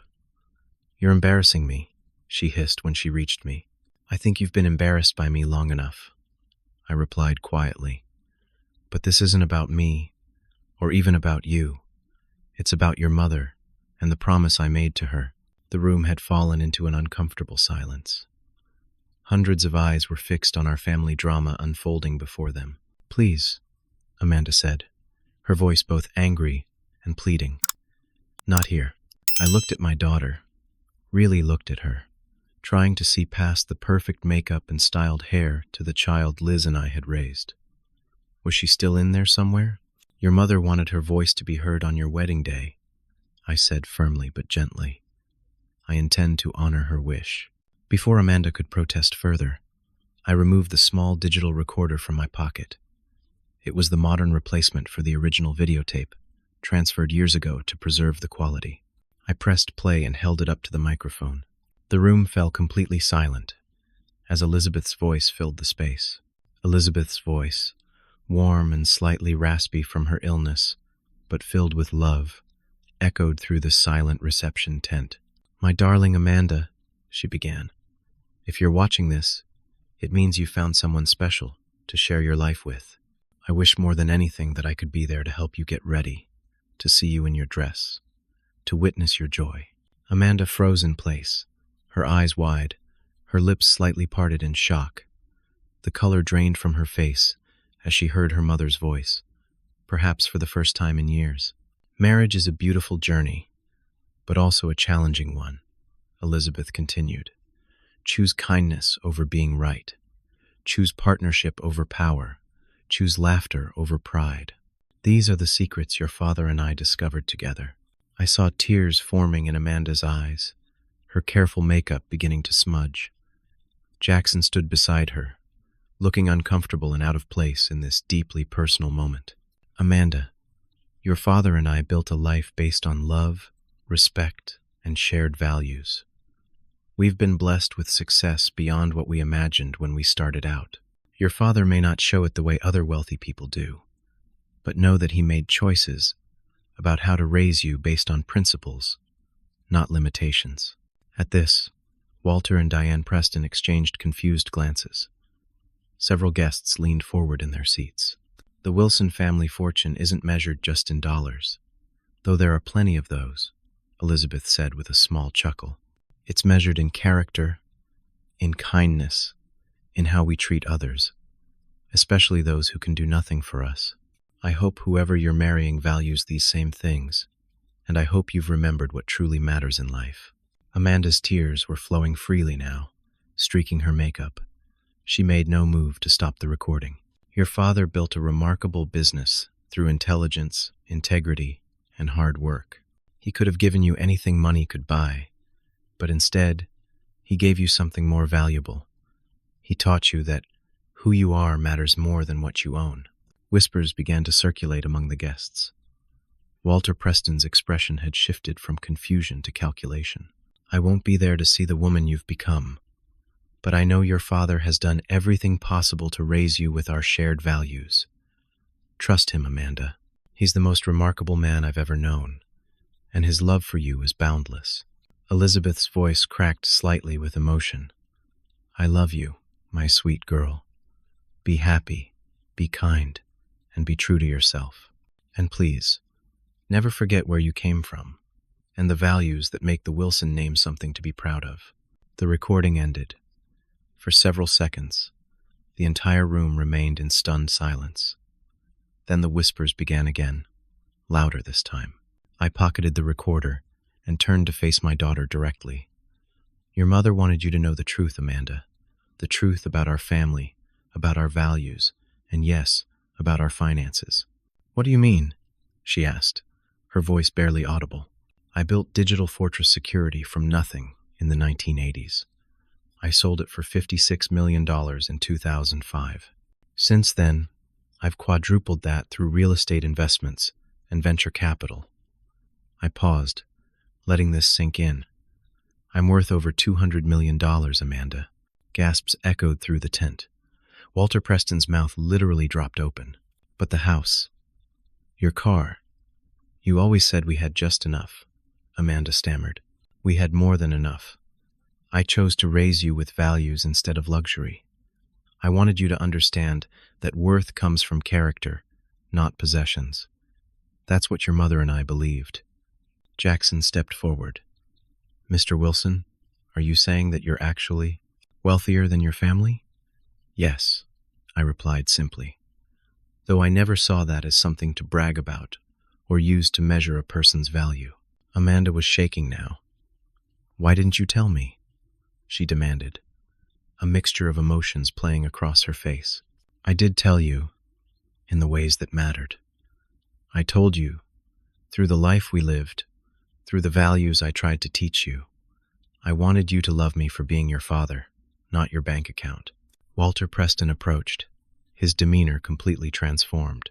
You're embarrassing me," she hissed when she reached me. "I think you've been embarrassed by me long enough," I replied quietly. "But this isn't about me, or even about you. It's about your mother and the promise I made to her." The room had fallen into an uncomfortable silence. Hundreds of eyes were fixed on our family drama unfolding before them. "Please," Amanda said, her voice both angry and pleading. "Not here." I looked at my daughter, really looked at her, trying to see past the perfect makeup and styled hair to the child Liz and I had raised. Was she still in there somewhere? "Your mother wanted her voice to be heard on your wedding day," I said firmly but gently. "I intend to honor her wish." Before Amanda could protest further, I removed the small digital recorder from my pocket. It was the modern replacement for the original videotape, transferred years ago to preserve the quality. I pressed play and held it up to the microphone. The room fell completely silent, as Elizabeth's voice filled the space. Elizabeth's voice, warm and slightly raspy from her illness, but filled with love, echoed through the silent reception tent. "My darling Amanda," she began, "if you're watching this, it means you found someone special to share your life with. I wish more than anything that I could be there to help you get ready, to see you in your dress, to witness your joy." Amanda froze in place, her eyes wide, her lips slightly parted in shock. The color drained from her face as she heard her mother's voice, perhaps for the first time in years. "Marriage is a beautiful journey, but also a challenging one," Elizabeth continued. "Choose kindness over being right. Choose partnership over power. Choose laughter over pride. These are the secrets your father and I discovered together." I saw tears forming in Amanda's eyes, her careful makeup beginning to smudge. Jackson stood beside her, looking uncomfortable and out of place in this deeply personal moment. "Amanda, your father and I built a life based on love, respect, and shared values. We've been blessed with success beyond what we imagined when we started out. Your father may not show it the way other wealthy people do, but know that he made choices about how to raise you based on principles, not limitations." At this, Walter and Diane Preston exchanged confused glances. Several guests leaned forward in their seats. "The Wilson family fortune isn't measured just in dollars, though there are plenty of those," Elizabeth said with a small chuckle. "It's measured in character, in kindness, in how we treat others, especially those who can do nothing for us. I hope whoever you're marrying values these same things, and I hope you've remembered what truly matters in life." Amanda's tears were flowing freely now, streaking her makeup. She made no move to stop the recording. "Your father built a remarkable business through intelligence, integrity, and hard work. He could have given you anything money could buy, but instead, he gave you something more valuable. He taught you that who you are matters more than what you own." Whispers began to circulate among the guests. Walter Preston's expression had shifted from confusion to calculation. "I won't be there to see the woman you've become, but I know your father has done everything possible to raise you with our shared values. Trust him, Amanda. He's the most remarkable man I've ever known, and his love for you is boundless." Elizabeth's voice cracked slightly with emotion. "I love you, my sweet girl. Be happy, be kind, and be true to yourself. And please, never forget where you came from, and the values that make the Wilson name something to be proud of." The recording ended. For several seconds, The entire room remained in stunned silence. Then the whispers began again, louder this time. I pocketed the recorder and turned to face my daughter directly. Your mother wanted you to know the truth, Amanda. The truth about our family, about our values, and yes, about our finances. What do you mean? She asked, her voice barely audible. I built Digital Fortress Security from nothing in the 1980s. I sold it for $56 million in 2005. Since then, I've quadrupled that through real estate investments and venture capital. I paused, letting this sink in. I'm worth over $200 million, Amanda. Gasps echoed through the tent. Walter Preston's mouth literally dropped open. But the house, your car, you always said we had just enough, Amanda stammered. We had more than enough. I chose to raise you with values instead of luxury. I wanted you to understand that worth comes from character, not possessions. That's what your mother and I believed. Jackson stepped forward. Mr. Wilson, are you saying that you're actually wealthier than your family? Yes, I replied simply, though I never saw that as something to brag about or use to measure a person's value. Amanda was shaking now. Why didn't you tell me? She demanded, a mixture of emotions playing across her face. I did tell you, in the ways that mattered. I told you, through the life we lived, through the values I tried to teach you. I wanted you to love me for being your father, not your bank account. Walter Preston approached, his demeanor completely transformed.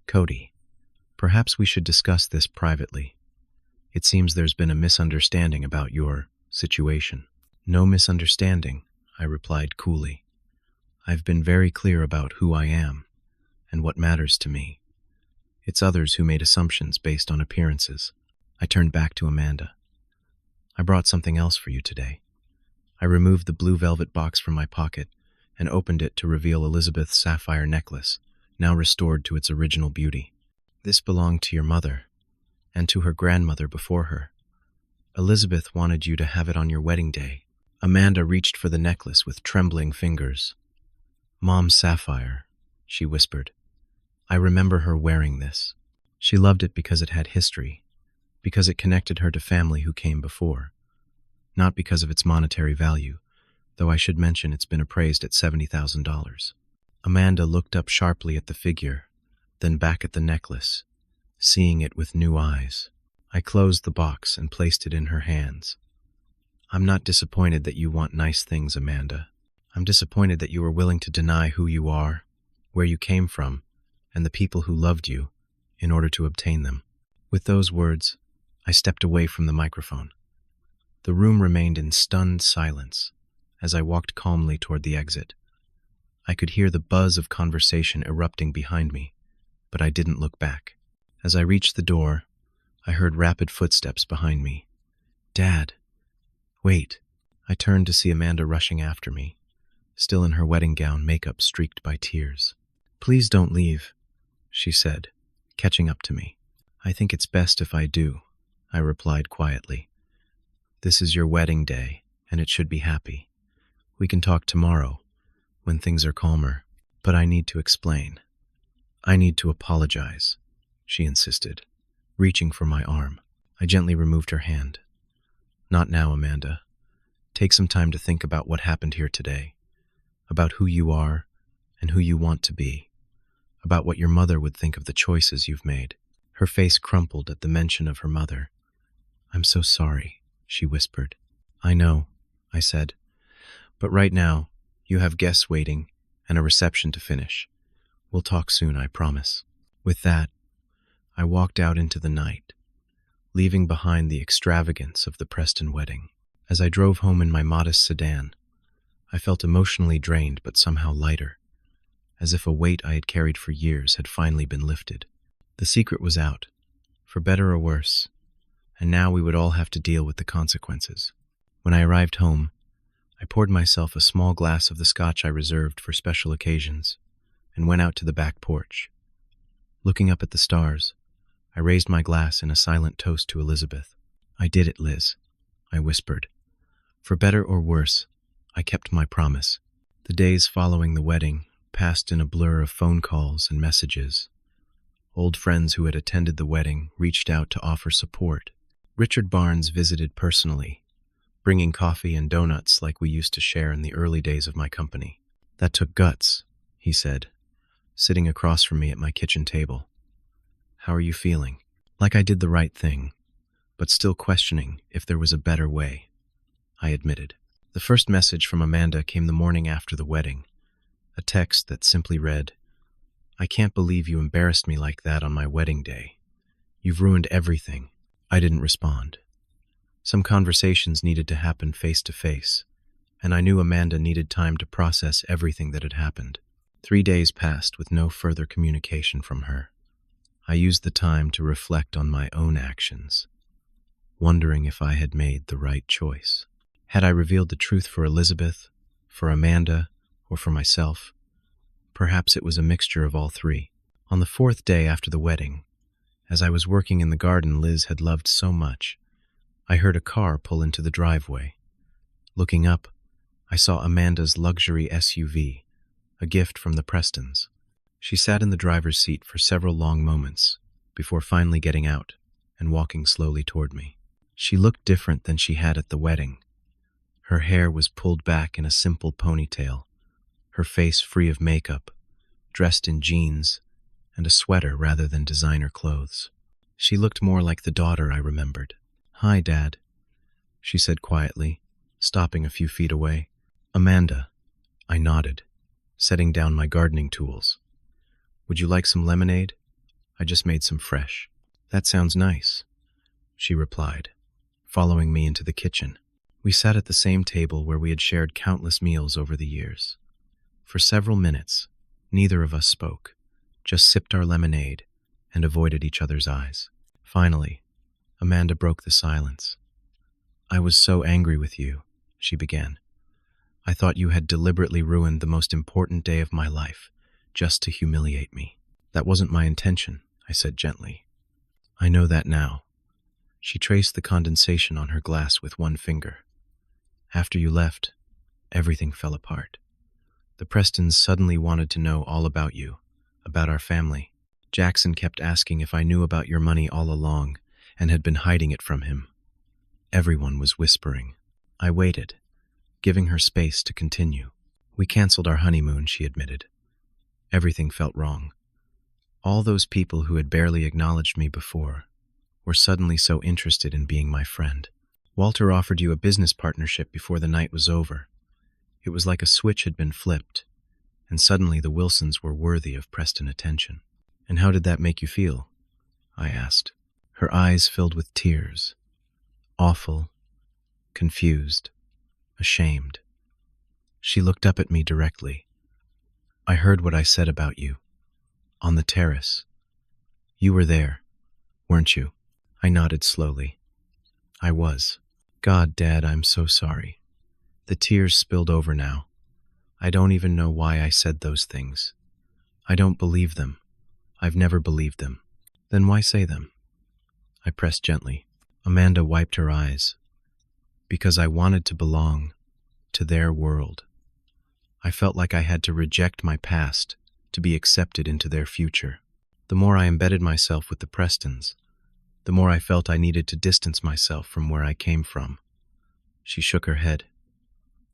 Cody, perhaps we should discuss this privately. It seems there's been a misunderstanding about your situation. No misunderstanding, I replied coolly. I've been very clear about who I am and what matters to me. It's others who made assumptions based on appearances. I turned back to Amanda. I brought something else for you today. I removed the blue velvet box from my pocket and opened it to reveal Elizabeth's sapphire necklace, now restored to its original beauty. This belonged to your mother and to her grandmother before her. Elizabeth wanted you to have it on your wedding day. Amanda reached for the necklace with trembling fingers. Mom's sapphire, she whispered. I remember her wearing this. She loved it because it had history, because it connected her to family who came before, not because of its monetary value, though I should mention it's been appraised at $70,000. Amanda looked up sharply at the figure, then back at the necklace, seeing it with new eyes. I closed the box and placed it in her hands. I'm not disappointed that you want nice things, Amanda. I'm disappointed that you were willing to deny who you are, where you came from, and the people who loved you in order to obtain them. With those words, I stepped away from the microphone. The room remained in stunned silence as I walked calmly toward the exit. I could hear the buzz of conversation erupting behind me, but I didn't look back. As I reached the door, I heard rapid footsteps behind me. Dad, wait. I turned to see Amanda rushing after me, still in her wedding gown, makeup streaked by tears. Please don't leave, she said, catching up to me. I think it's best if I do, I replied quietly. This is your wedding day, and it should be happy. We can talk tomorrow, when things are calmer, but I need to explain. I need to apologize, she insisted, reaching for my arm. I gently removed her hand. Not now, Amanda. Take some time to think about what happened here today, about who you are and who you want to be, about what your mother would think of the choices you've made. Her face crumpled at the mention of her mother. I'm so sorry, she whispered. I know, I said, but right now, you have guests waiting and a reception to finish. We'll talk soon, I promise. With that, I walked out into the night, leaving behind the extravagance of the Preston wedding. As I drove home in my modest sedan, I felt emotionally drained but somehow lighter, as if a weight I had carried for years had finally been lifted. The secret was out, for better or worse, and now we would all have to deal with the consequences. When I arrived home, I poured myself a small glass of the scotch I reserved for special occasions and went out to the back porch. Looking up at the stars, I raised my glass in a silent toast to Elizabeth. I did it, Liz, I whispered. For better or worse, I kept my promise. The days following the wedding passed in a blur of phone calls and messages. Old friends who had attended the wedding reached out to offer support. Richard Barnes visited personally, bringing coffee and donuts like we used to share in the early days of my company. "That took guts," he said, sitting across from me at my kitchen table. "How are you feeling?" Like I did the right thing, but still questioning if there was a better way, I admitted. The first message from Amanda came the morning after the wedding, a text that simply read, "I can't believe you embarrassed me like that on my wedding day. You've ruined everything." I didn't respond. Some conversations needed to happen face to face, and I knew Amanda needed time to process everything that had happened. 3 days passed with no further communication from her. I used the time to reflect on my own actions, wondering if I had made the right choice. Had I revealed the truth for Elizabeth, for Amanda, or for myself? Perhaps it was a mixture of all three. On the 4th day after the wedding, as I was working in the garden Liz had loved so much, I heard a car pull into the driveway. Looking up, I saw Amanda's luxury SUV, a gift from the Prestons. She sat in the driver's seat for several long moments before finally getting out and walking slowly toward me. She looked different than she had at the wedding. Her hair was pulled back in a simple ponytail, her face free of makeup, dressed in jeans and a sweater rather than designer clothes. She looked more like the daughter I remembered. "Hi, Dad," she said quietly, stopping a few feet away. "Amanda," I nodded, setting down my gardening tools. "Would you like some lemonade? I just made some fresh." "That sounds nice," she replied, following me into the kitchen. We sat at the same table where we had shared countless meals over the years. For several minutes, neither of us spoke, just sipped our lemonade and avoided each other's eyes. Finally, Amanda broke the silence. "I was so angry with you," she began. "I thought you had deliberately ruined the most important day of my life, just to humiliate me." "That wasn't my intention," I said gently. "I know that now." She traced the condensation on her glass with one finger. "After you left, everything fell apart. The Prestons suddenly wanted to know all about you, about our family. Jackson kept asking if I knew about your money all along and had been hiding it from him. Everyone was whispering." I waited, giving her space to continue. "We canceled our honeymoon," she admitted. Everything felt wrong. All those people who had barely acknowledged me before were suddenly so interested in being my friend. "Walter offered you a business partnership before the night was over. It was like a switch had been flipped, and suddenly the Wilsons were worthy of Preston attention." "And how did that make you feel?" I asked. Her eyes filled with tears. Awful, confused, ashamed. She looked up at me directly. "I heard what I said about you. On the terrace. You were there, weren't you?" I nodded slowly. "I was." "God, Dad, I'm so sorry." The tears spilled over now. "I don't even know why I said those things. I don't believe them. I've never believed them." "Then why say them?" I pressed gently. Amanda wiped her eyes. "Because I wanted to belong to their world. I felt like I had to reject my past to be accepted into their future. The more I embedded myself with the Prestons, the more I felt I needed to distance myself from where I came from." She shook her head.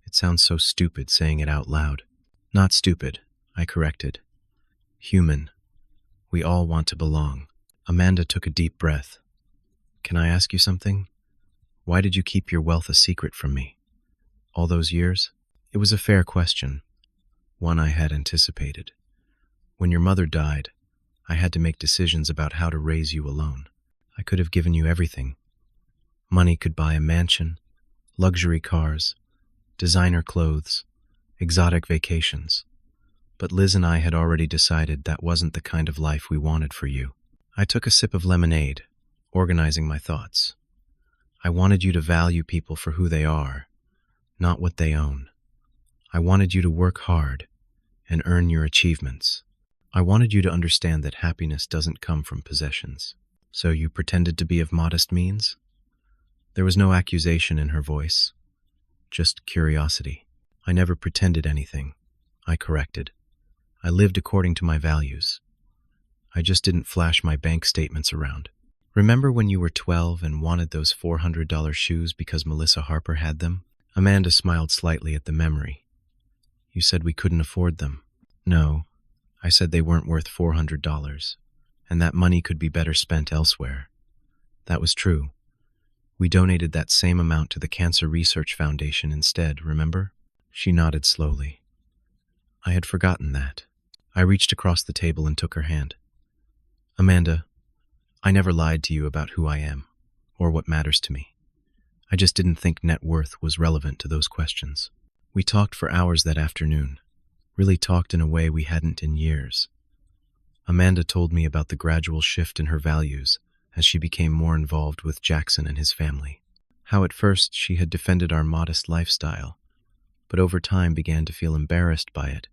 "It sounds so stupid saying it out loud." "Not stupid," I corrected. "Human. We all want to belong." Amanda took a deep breath. "Can I ask you something? Why did you keep your wealth a secret from me? All those years?" It was a fair question, one I had anticipated. When your mother died, I had to make decisions about how to raise you alone. I could have given you everything. Money could buy a mansion, luxury cars, designer clothes, exotic vacations. But Liz and I had already decided that wasn't the kind of life we wanted for you. I took a sip of lemonade, organizing my thoughts. I wanted you to value people for who they are, not what they own. I wanted you to work hard and earn your achievements. I wanted you to understand that happiness doesn't come from possessions. So you pretended to be of modest means? There was no accusation in her voice, just curiosity. I never pretended anything. I corrected. I lived according to my values. I just didn't flash my bank statements around. Remember when you were 12 and wanted those $400 shoes because Melissa Harper had them? Amanda smiled slightly at the memory. You said we couldn't afford them. No, I said they weren't worth $400, and that money could be better spent elsewhere. That was true. We donated that same amount to the Cancer Research Foundation instead, remember? She nodded slowly. I had forgotten that. I reached across the table and took her hand. Amanda, I never lied to you about who I am, or what matters to me. I just didn't think net worth was relevant to those questions. We talked for hours that afternoon, really talked in a way we hadn't in years. Amanda told me about the gradual shift in her values as she became more involved with Jackson and his family. How at first she had defended our modest lifestyle, but over time began to feel embarrassed by it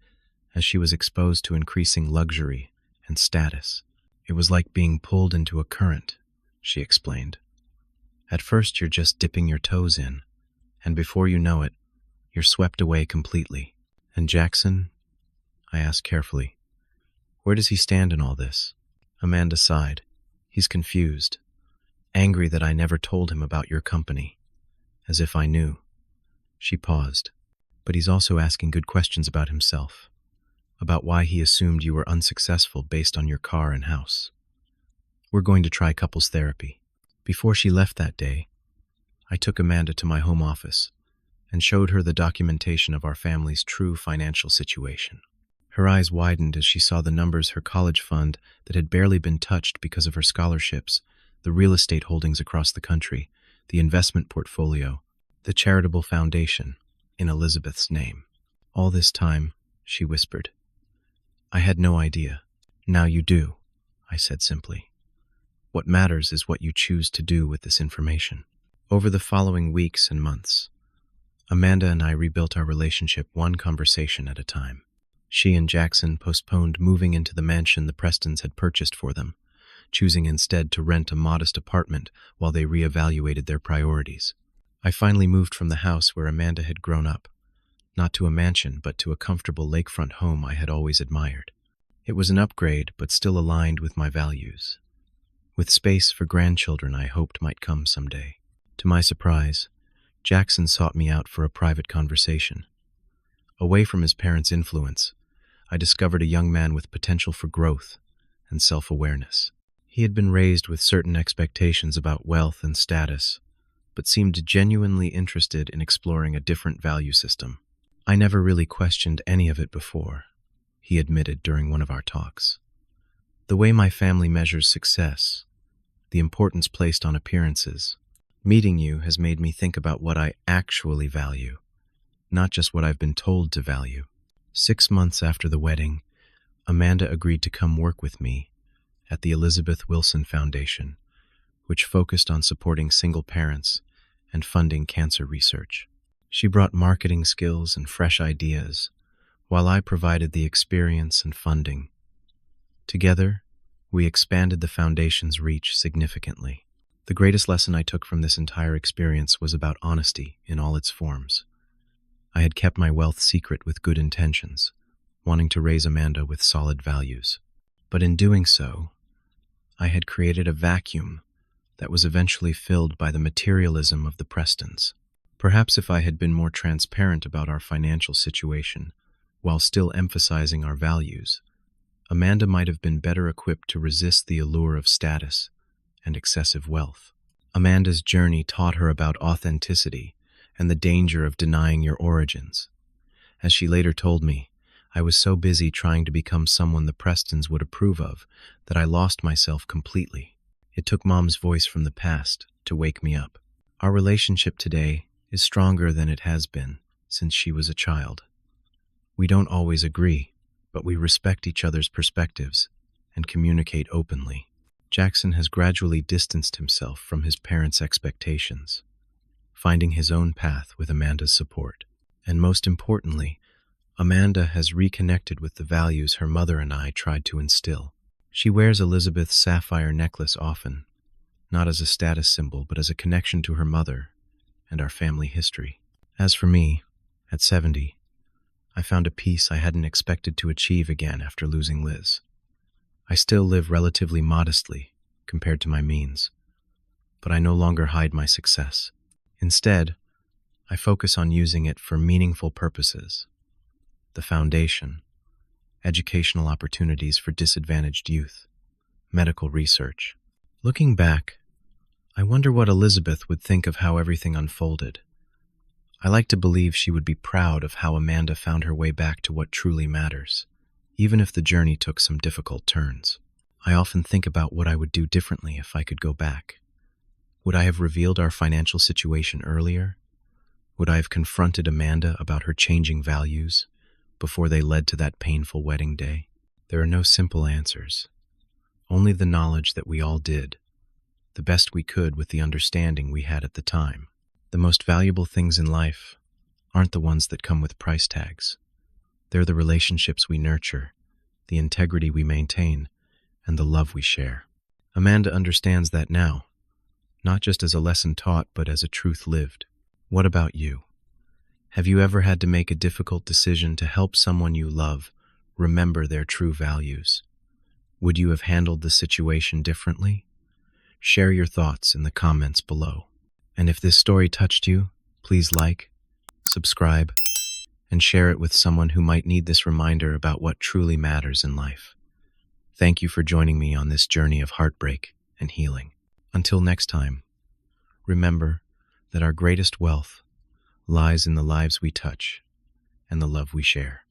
as she was exposed to increasing luxury and status. It was like being pulled into a current, she explained. At first you're just dipping your toes in, and before you know it, you're swept away completely. And Jackson? I asked carefully. Where does he stand in all this? Amanda sighed. He's confused, angry that I never told him about your company, as if I knew. She paused. But he's also asking good questions about himself, about why he assumed you were unsuccessful based on your car and house. We're going to try couples therapy. Before she left that day, I took Amanda to my home office and showed her the documentation of our family's true financial situation. Her eyes widened as she saw the numbers her college fund that had barely been touched because of her scholarships, the real estate holdings across the country, the investment portfolio, the charitable foundation, in Elizabeth's name. All this time, she whispered. I had no idea. Now you do, I said simply. What matters is what you choose to do with this information. Over the following weeks and months, Amanda and I rebuilt our relationship one conversation at a time. She and Jackson postponed moving into the mansion the Prestons had purchased for them, choosing instead to rent a modest apartment while they reevaluated their priorities. I finally moved from the house where Amanda had grown up, not to a mansion, but to a comfortable lakefront home I had always admired. It was an upgrade, but still aligned with my values, with space for grandchildren I hoped might come someday. To my surprise, Jackson sought me out for a private conversation. Away from his parents' influence, I discovered a young man with potential for growth and self-awareness. He had been raised with certain expectations about wealth and status, but seemed genuinely interested in exploring a different value system. I never really questioned any of it before, he admitted during one of our talks. The way my family measures success, the importance placed on appearances. Meeting you has made me think about what I actually value, not just what I've been told to value. 6 months after the wedding, Amanda agreed to come work with me at the Elizabeth Wilson Foundation, which focused on supporting single parents and funding cancer research. She brought marketing skills and fresh ideas, while I provided the experience and funding. Together, we expanded the foundation's reach significantly. The greatest lesson I took from this entire experience was about honesty in all its forms. I had kept my wealth secret with good intentions, wanting to raise Amanda with solid values. But in doing so, I had created a vacuum that was eventually filled by the materialism of the Prestons. Perhaps if I had been more transparent about our financial situation, while still emphasizing our values, Amanda might have been better equipped to resist the allure of status and excessive wealth. Amanda's journey taught her about authenticity and the danger of denying your origins. As she later told me, I was so busy trying to become someone the Prestons would approve of that I lost myself completely. It took Mom's voice from the past to wake me up. Our relationship today is stronger than it has been since she was a child. We don't always agree, but we respect each other's perspectives and communicate openly. Jackson has gradually distanced himself from his parents' expectations, finding his own path with Amanda's support. And most importantly, Amanda has reconnected with the values her mother and I tried to instill. She wears Elizabeth's sapphire necklace often, not as a status symbol, but as a connection to her mother and our family history. As for me, at 70, I found a peace I hadn't expected to achieve again after losing Liz. I still live relatively modestly compared to my means, but I no longer hide my success. Instead, I focus on using it for meaningful purposes. The foundation, educational opportunities for disadvantaged youth, medical research. Looking back, I wonder what Elizabeth would think of how everything unfolded. I like to believe she would be proud of how Amanda found her way back to what truly matters, even if the journey took some difficult turns. I often think about what I would do differently if I could go back. Would I have revealed our financial situation earlier? Would I have confronted Amanda about her changing values before they led to that painful wedding day? There are no simple answers, only the knowledge that we all did the best we could with the understanding we had at the time. The most valuable things in life aren't the ones that come with price tags. They're the relationships we nurture, the integrity we maintain, and the love we share. Amanda understands that now, not just as a lesson taught, but as a truth lived. What about you? Have you ever had to make a difficult decision to help someone you love remember their true values? Would you have handled the situation differently? Share your thoughts in the comments below. And if this story touched you, please like, subscribe, and share it with someone who might need this reminder about what truly matters in life. Thank you for joining me on this journey of heartbreak and healing. Until next time, remember that our greatest wealth lies in the lives we touch and the love we share.